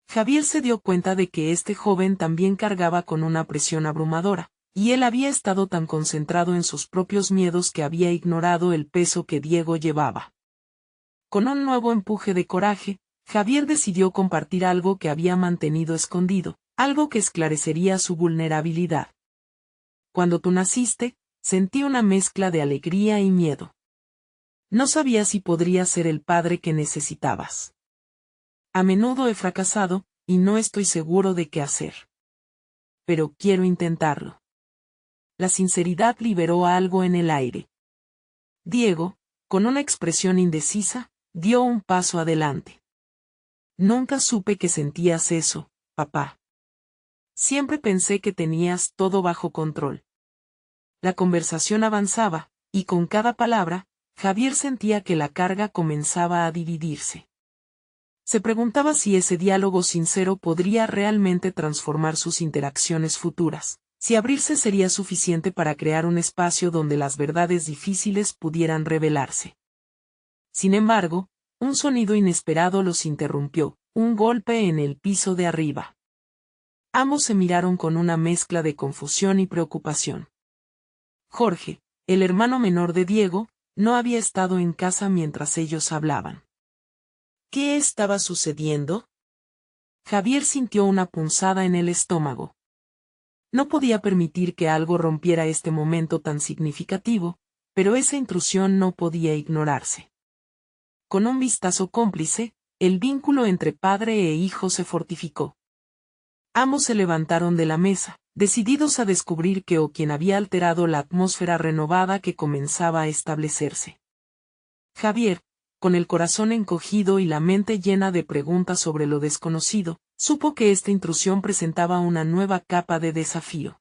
Javier se dio cuenta de que este joven también cargaba con una presión abrumadora, y él había estado tan concentrado en sus propios miedos que había ignorado el peso que Diego llevaba. Con un nuevo empuje de coraje, Javier decidió compartir algo que había mantenido escondido, algo que esclarecería su vulnerabilidad. Cuando tú naciste, sentí una mezcla de alegría y miedo. No sabía si podría ser el padre que necesitabas. A menudo he fracasado, y no estoy seguro de qué hacer. Pero quiero intentarlo. La sinceridad liberó algo en el aire. Diego, con una expresión indecisa, dio un paso adelante. Nunca supe que sentías eso, papá. Siempre pensé que tenías todo bajo control. La conversación avanzaba, y con cada palabra, Javier sentía que la carga comenzaba a dividirse. Se preguntaba si ese diálogo sincero podría realmente transformar sus interacciones futuras, si abrirse sería suficiente para crear un espacio donde las verdades difíciles pudieran revelarse. Sin embargo, un sonido inesperado los interrumpió, un golpe en el piso de arriba. Ambos se miraron con una mezcla de confusión y preocupación. Jorge, el hermano menor de Diego, no había estado en casa mientras ellos hablaban. ¿Qué estaba sucediendo? Javier sintió una punzada en el estómago. No podía permitir que algo rompiera este momento tan significativo, pero esa intrusión no podía ignorarse. Con un vistazo cómplice, el vínculo entre padre e hijo se fortificó. Ambos se levantaron de la mesa, decididos a descubrir qué o quién había alterado la atmósfera renovada que comenzaba a establecerse. Javier, con el corazón encogido y la mente llena de preguntas sobre lo desconocido, supo que esta intrusión presentaba una nueva capa de desafío.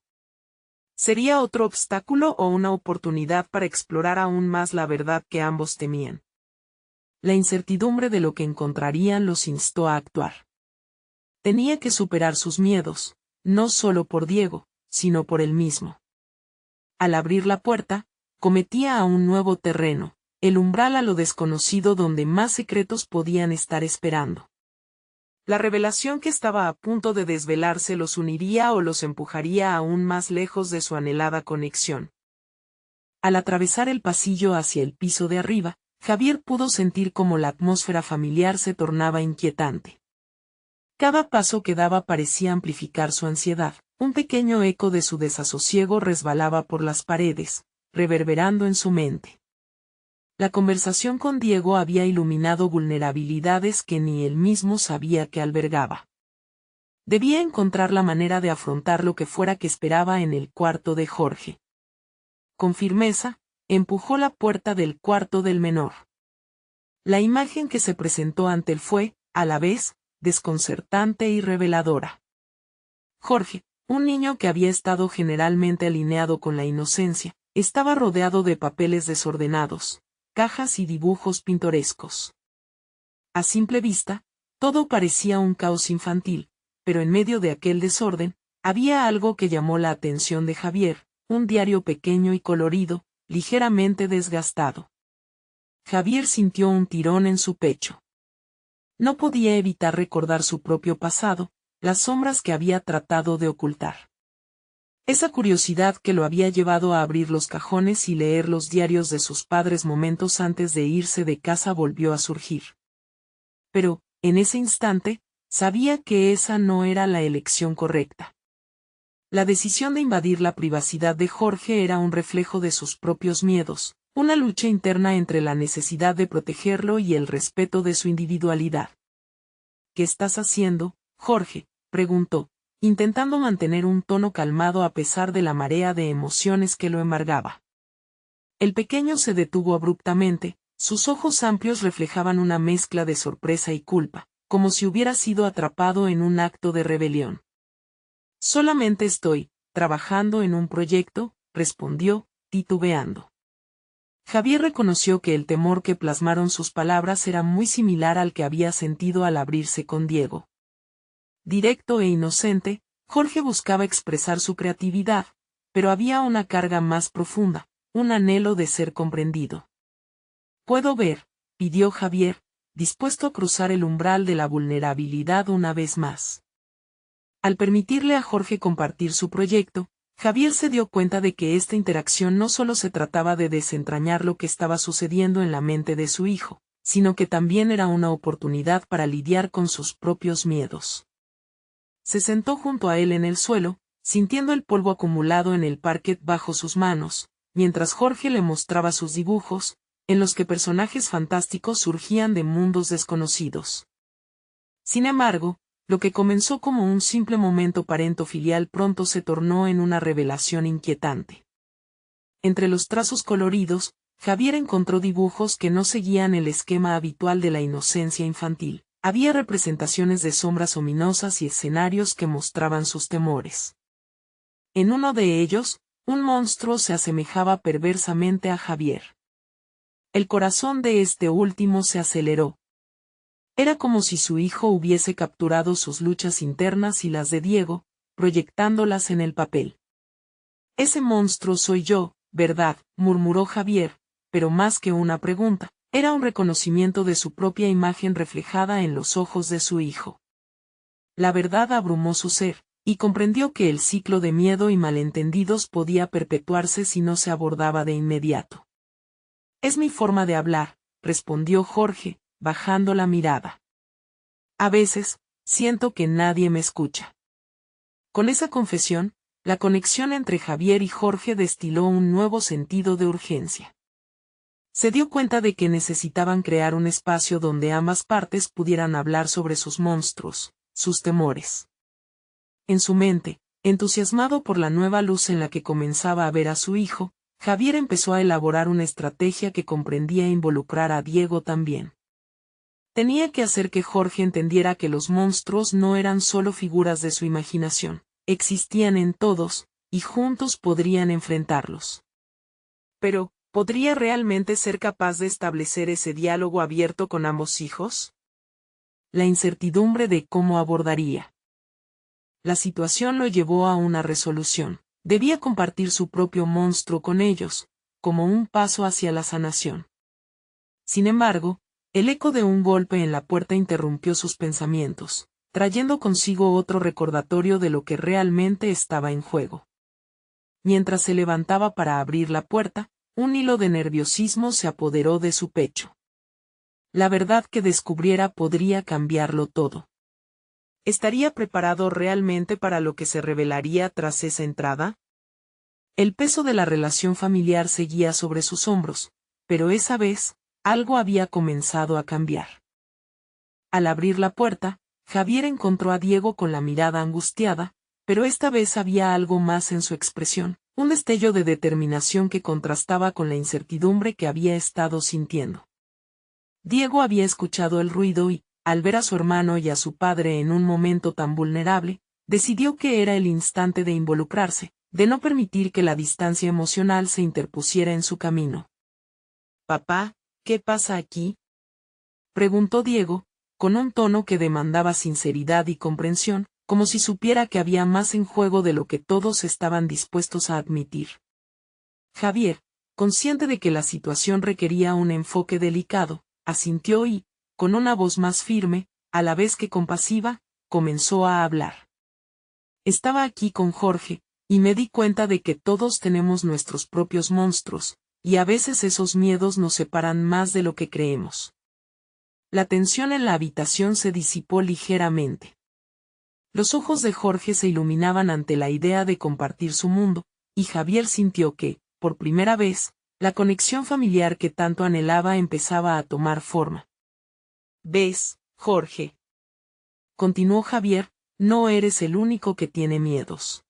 ¿Sería otro obstáculo o una oportunidad para explorar aún más la verdad que ambos temían? La incertidumbre de lo que encontrarían los instó a actuar. Tenía que superar sus miedos, no solo por Diego, sino por él mismo. Al abrir la puerta, cometía a un nuevo terreno, el umbral a lo desconocido donde más secretos podían estar esperando. La revelación que estaba a punto de desvelarse los uniría o los empujaría aún más lejos de su anhelada conexión. Al atravesar el pasillo hacia el piso de arriba, Javier pudo sentir cómo la atmósfera familiar se tornaba inquietante. Cada paso que daba parecía amplificar su ansiedad, un pequeño eco de su desasosiego resbalaba por las paredes, reverberando en su mente. La conversación con Diego había iluminado vulnerabilidades que ni él mismo sabía que albergaba. Debía encontrar la manera de afrontar lo que fuera que esperaba en el cuarto de Jorge. Con firmeza, empujó la puerta del cuarto del menor. La imagen que se presentó ante él fue, a la vez, desconcertante y reveladora. Jorge, un niño que había estado generalmente alineado con la inocencia, estaba rodeado de papeles desordenados, cajas y dibujos pintorescos. A simple vista, todo parecía un caos infantil, pero en medio de aquel desorden, había algo que llamó la atención de Javier, un diario pequeño y colorido, ligeramente desgastado. Javier sintió un tirón en su pecho. No podía evitar recordar su propio pasado, las sombras que había tratado de ocultar. Esa curiosidad que lo había llevado a abrir los cajones y leer los diarios de sus padres momentos antes de irse de casa volvió a surgir. Pero, en ese instante, sabía que esa no era la elección correcta. La decisión de invadir la privacidad de Jorge era un reflejo de sus propios miedos, una lucha interna entre la necesidad de protegerlo y el respeto de su individualidad. ¿Qué estás haciendo, Jorge?, preguntó, intentando mantener un tono calmado a pesar de la marea de emociones que lo embargaba. El pequeño se detuvo abruptamente, sus ojos amplios reflejaban una mezcla de sorpresa y culpa, como si hubiera sido atrapado en un acto de rebelión. Solamente estoy trabajando en un proyecto, respondió, titubeando. Javier reconoció que el temor que plasmaron sus palabras era muy similar al que había sentido al abrirse con Diego. Directo e inocente, Jorge buscaba expresar su creatividad, pero había una carga más profunda, un anhelo de ser comprendido. «¿Puedo ver?», pidió Javier, dispuesto a cruzar el umbral de la vulnerabilidad una vez más. Al permitirle a Jorge compartir su proyecto, Javier se dio cuenta de que esta interacción no solo se trataba de desentrañar lo que estaba sucediendo en la mente de su hijo, sino que también era una oportunidad para lidiar con sus propios miedos. Se sentó junto a él en el suelo, sintiendo el polvo acumulado en el parquet bajo sus manos, mientras Jorge le mostraba sus dibujos, en los que personajes fantásticos surgían de mundos desconocidos. Sin embargo, lo que comenzó como un simple momento parento-filial pronto se tornó en una revelación inquietante. Entre los trazos coloridos, Javier encontró dibujos que no seguían el esquema habitual de la inocencia infantil. Había representaciones de sombras ominosas y escenarios que mostraban sus temores. En uno de ellos, un monstruo se asemejaba perversamente a Javier. El corazón de este último se aceleró. Era como si su hijo hubiese capturado sus luchas internas y las de Diego, proyectándolas en el papel. Ese monstruo soy yo, ¿verdad?, murmuró Javier, pero más que una pregunta, era un reconocimiento de su propia imagen reflejada en los ojos de su hijo. La verdad abrumó su ser, y comprendió que el ciclo de miedo y malentendidos podía perpetuarse si no se abordaba de inmediato. Es mi forma de hablar, respondió Jorge, bajando la mirada. A veces, siento que nadie me escucha. Con esa confesión, la conexión entre Javier y Jorge destiló un nuevo sentido de urgencia. Se dio cuenta de que necesitaban crear un espacio donde ambas partes pudieran hablar sobre sus monstruos, sus temores. En su mente, entusiasmado por la nueva luz en la que comenzaba a ver a su hijo, Javier empezó a elaborar una estrategia que comprendía involucrar a Diego también. Tenía que hacer que Jorge entendiera que los monstruos no eran solo figuras de su imaginación, existían en todos, y juntos podrían enfrentarlos. Pero, ¿podría realmente ser capaz de establecer ese diálogo abierto con ambos hijos? La incertidumbre de cómo abordaría la situación lo llevó a una resolución. Debía compartir su propio monstruo con ellos, como un paso hacia la sanación. Sin embargo, el eco de un golpe en la puerta interrumpió sus pensamientos, trayendo consigo otro recordatorio de lo que realmente estaba en juego. Mientras se levantaba para abrir la puerta, un hilo de nerviosismo se apoderó de su pecho. La verdad que descubriera podría cambiarlo todo. ¿Estaría preparado realmente para lo que se revelaría tras esa entrada? El peso de la relación familiar seguía sobre sus hombros, pero esa vez, algo había comenzado a cambiar. Al abrir la puerta, Javier encontró a Diego con la mirada angustiada, pero esta vez había algo más en su expresión, un destello de determinación que contrastaba con la incertidumbre que había estado sintiendo. Diego había escuchado el ruido y, al ver a su hermano y a su padre en un momento tan vulnerable, decidió que era el instante de involucrarse, de no permitir que la distancia emocional se interpusiera en su camino. «Papá, ¿qué pasa aquí?», preguntó Diego, con un tono que demandaba sinceridad y comprensión, como si supiera que había más en juego de lo que todos estaban dispuestos a admitir. Javier, consciente de que la situación requería un enfoque delicado, asintió y, con una voz más firme, a la vez que compasiva, comenzó a hablar. Estaba aquí con Jorge, y me di cuenta de que todos tenemos nuestros propios monstruos, y a veces esos miedos nos separan más de lo que creemos. La tensión en la habitación se disipó ligeramente. Los ojos de Jorge se iluminaban ante la idea de compartir su mundo, y Javier sintió que, por primera vez, la conexión familiar que tanto anhelaba empezaba a tomar forma. «¿Ves, Jorge?», continuó Javier, «no eres el único que tiene miedos.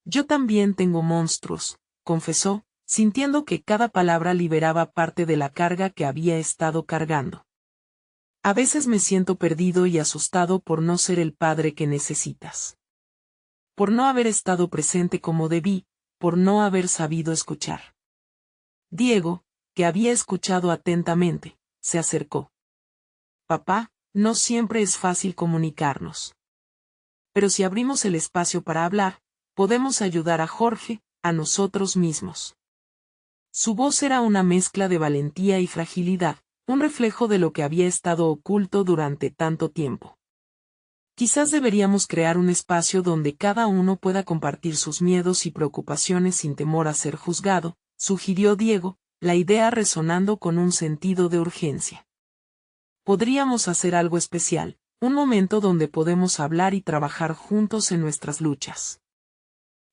Yo también tengo monstruos», confesó, sintiendo que cada palabra liberaba parte de la carga que había estado cargando. «A veces me siento perdido y asustado por no ser el padre que necesitas. Por no haber estado presente como debí, por no haber sabido escuchar». Diego, que había escuchado atentamente, se acercó. «Papá, no siempre es fácil comunicarnos. Pero si abrimos el espacio para hablar, podemos ayudar a Jorge, a nosotros mismos». Su voz era una mezcla de valentía y fragilidad, un reflejo de lo que había estado oculto durante tanto tiempo. Quizás deberíamos crear un espacio donde cada uno pueda compartir sus miedos y preocupaciones sin temor a ser juzgado, sugirió Diego, la idea resonando con un sentido de urgencia. Podríamos hacer algo especial, un momento donde podemos hablar y trabajar juntos en nuestras luchas.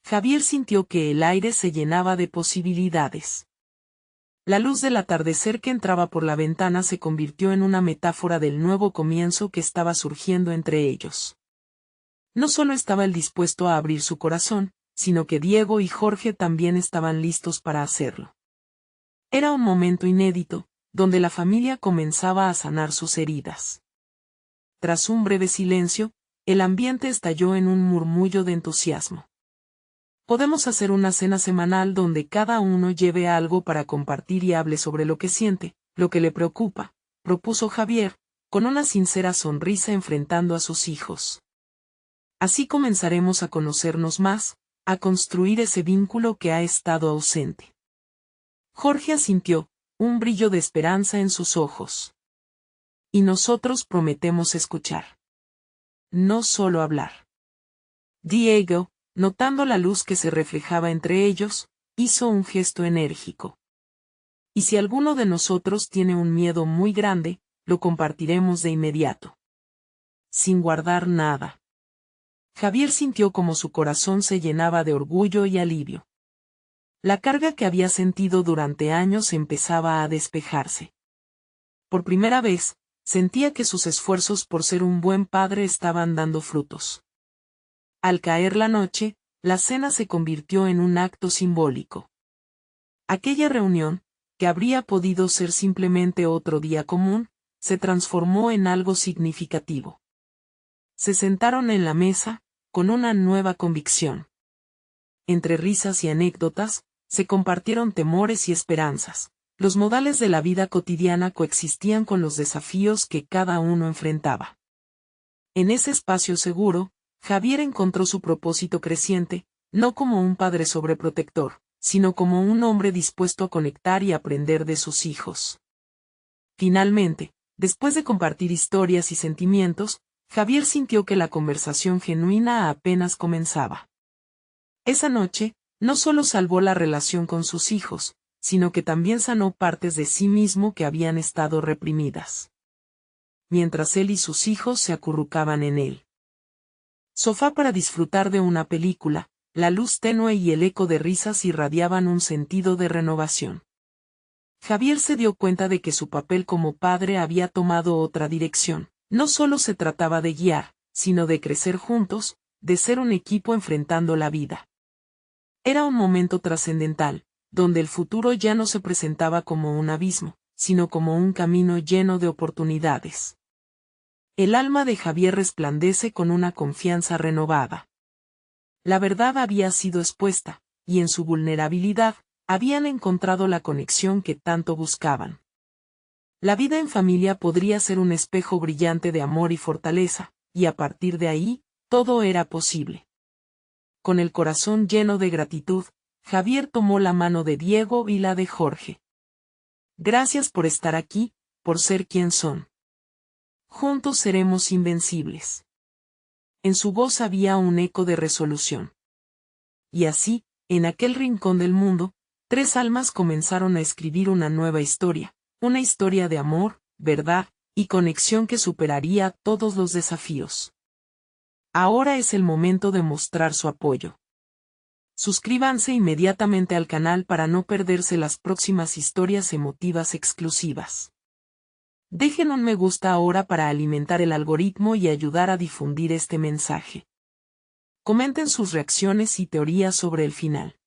Javier sintió que el aire se llenaba de posibilidades. La luz del atardecer que entraba por la ventana se convirtió en una metáfora del nuevo comienzo que estaba surgiendo entre ellos. No solo estaba él dispuesto a abrir su corazón, sino que Diego y Jorge también estaban listos para hacerlo. Era un momento inédito, donde la familia comenzaba a sanar sus heridas. Tras un breve silencio, el ambiente estalló en un murmullo de entusiasmo. Podemos hacer una cena semanal donde cada uno lleve algo para compartir y hable sobre lo que siente, lo que le preocupa, propuso Javier, con una sincera sonrisa enfrentando a sus hijos. Así comenzaremos a conocernos más, a construir ese vínculo que ha estado ausente. Jorge asintió, un brillo de esperanza en sus ojos. Y nosotros prometemos escuchar. No solo hablar. Diego, notando la luz que se reflejaba entre ellos, hizo un gesto enérgico. Y si alguno de nosotros tiene un miedo muy grande, lo compartiremos de inmediato. Sin guardar nada. Javier sintió como su corazón se llenaba de orgullo y alivio. La carga que había sentido durante años empezaba a despejarse. Por primera vez, sentía que sus esfuerzos por ser un buen padre estaban dando frutos. Al caer la noche, la cena se convirtió en un acto simbólico. Aquella reunión, que habría podido ser simplemente otro día común, se transformó en algo significativo. Se sentaron en la mesa, con una nueva convicción. Entre risas y anécdotas, se compartieron temores y esperanzas. Los modales de la vida cotidiana coexistían con los desafíos que cada uno enfrentaba. En ese espacio seguro, Javier encontró su propósito creciente, no como un padre sobreprotector, sino como un hombre dispuesto a conectar y aprender de sus hijos. Finalmente, después de compartir historias y sentimientos, Javier sintió que la conversación genuina apenas comenzaba. Esa noche, no solo salvó la relación con sus hijos, sino que también sanó partes de sí mismo que habían estado reprimidas. Mientras él y sus hijos se acurrucaban en él. Sofá para disfrutar de una película, la luz tenue y el eco de risas irradiaban un sentido de renovación. Javier se dio cuenta de que su papel como padre había tomado otra dirección. No solo se trataba de guiar, sino de crecer juntos, de ser un equipo enfrentando la vida. Era un momento trascendental, donde el futuro ya no se presentaba como un abismo, sino como un camino lleno de oportunidades. El alma de Javier resplandece con una confianza renovada. La verdad había sido expuesta, y en su vulnerabilidad, habían encontrado la conexión que tanto buscaban. La vida en familia podría ser un espejo brillante de amor y fortaleza, y a partir de ahí, todo era posible. Con el corazón lleno de gratitud, Javier tomó la mano de Diego y la de Jorge. Gracias por estar aquí, por ser quien son. Juntos seremos invencibles. En su voz había un eco de resolución. Y así, en aquel rincón del mundo, tres almas comenzaron a escribir una nueva historia, una historia de amor, verdad, y conexión que superaría todos los desafíos. Ahora es el momento de mostrar su apoyo. Suscríbanse inmediatamente al canal para no perderse las próximas historias emotivas exclusivas. Dejen un me gusta ahora para alimentar el algoritmo y ayudar a difundir este mensaje. Comenten sus reacciones y teorías sobre el final.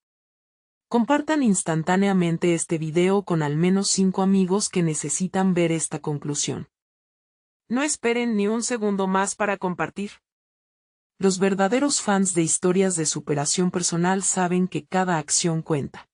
Compartan instantáneamente este video con al menos 5 amigos que necesitan ver esta conclusión. No esperen ni un segundo más para compartir. Los verdaderos fans de historias de superación personal saben que cada acción cuenta.